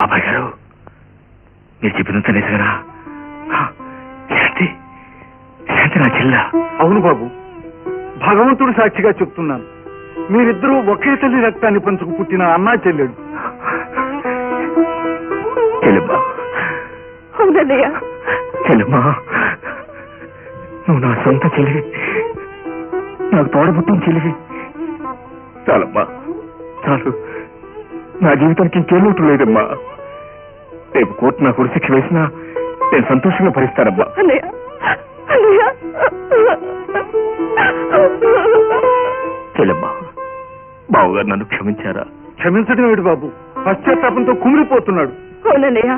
బాబాయ్ గారు మీరు చెప్పినంత నిజంగా శాంతి శాంతి నా చెల్ల. అవును బాబు, భగవంతుడు సాక్షిగా చెప్తున్నాను, మీరిద్దరూ ఒకే తల్లి రక్తాన్ని పంచుకు పుట్టిన అన్నా చెల్లెడు. చెల్లెమ్మా, అవునన్నయ్య, చెల్లెమ్మా, నువ్వు నా సొంత చెల్లివి, నాకు తోడబుట్టిన చెల్లివి. చాలమ్మా, చాలు. నా జీవితానికి ఇంకేం లోటు లేదమ్మా. రేపు కోర్టు నాకు ఉరిశిక్ష వేసినా నేను సంతోషంగా భరిస్తానమ్మా. చెల్లెమ్మా, బావగారు నన్ను క్షమించారా? క్షమించడం ఏమిటి బాబు, పశ్చాత్తాపంతో కుమిలిపోతున్నాడు. అవునన్నయ్య,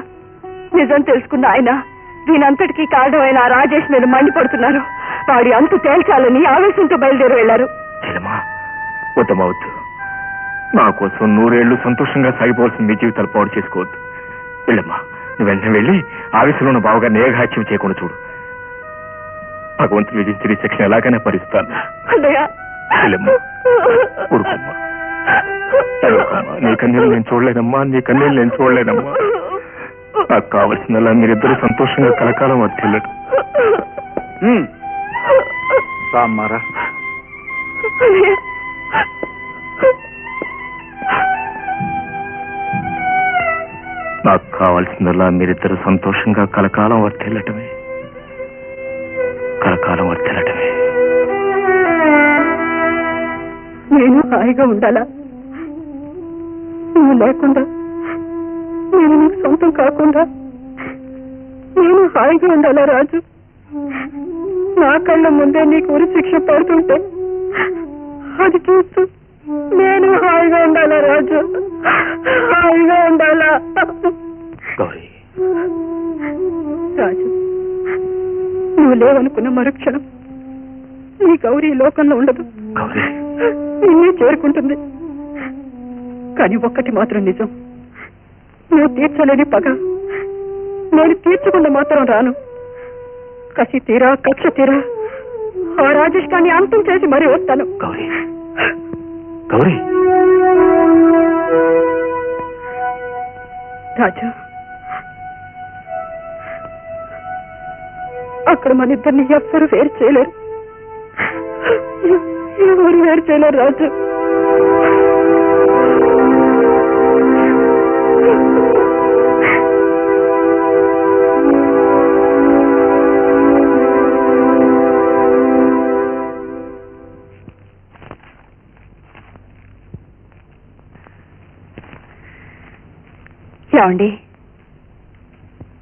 నిజం తెలుసుకున్న ఆయన దీనంతటికీ కారణమైన ఆ రాజేష్ మీద మండిపడుతున్నారు. వాడి అంతు తేల్చాలని ఆవేశంతో బయలుదేరి వెళ్లారు. చెల్లెమ్మా, వద్దమవద్దు. నా కోసం 100 ఏళ్లు సంతోషంగా సాగిపోవాల్సిన మీ జీవితాలు పాడు చేసుకోవద్దు. వెళ్ళమ్మా, నువ్వు వెంటనే వెళ్ళి ఆవేశంలో ఉన్న బావగారిని ఏఘాత్యం చేయకుండా చూడు. భగవంతుడు విధించిన శిక్షణ ఎలాగైనా భరిస్తాను. వెళ్ళమ్మా, ఊరుకోమ్మా, నీ కన్నీళ్ళు నేను చూడలేదమ్మా, నీ కన్నీళ్ళు నేను చూడలేదమ్మా. నాకు కావలసిందల్లా మీరిద్దరూ సంతోషంగా కలకాలం వర్తిల్లడు. రామ్మారా, నాకు కావాల్సిందల్లా మీరిద్దరు సంతోషంగా కలకాలం వర్తిల్లటమే, కలకాలం వర్తిల్లటమే. నేను హాయిగా ఉండాలా? నువ్వు లేకుండా, నేను నీకు సొంతం కాకుండా నేను హాయిగా ఉండాలా రాజు? నా కళ్ళ ముందే నీకు ఉరి శిక్ష పడుతుంటే అది చూస్తూ నేను హాయిగా ఉండాలా రాజు? హాయిగా ఉండాలా? గౌరీ, రాజు, నువ్వు లేవనుకున్న మరుక్షణం నీ గౌరీ లోకంలో ఉండదు, గౌరీ, నిన్నే చేరుకుంటుంది. కానీ ఒక్కటి మాత్రం నిజం, నువ్వు తీర్చలేని పగ నేను తీర్చకుండా మాత్రం రాను. కసి తీరా, కక్ష తీరా ఆ రాజేష్ గారిని అంతం చేసి మరీ వస్తాను. గౌరీ, గౌరీ. రాజు, అక్కడ మన ఇద్దరిని ఎవ్వరు వేరు చేయలేరు, ఎవరు వేరు చేయలేరు రాజు. ఏమండి,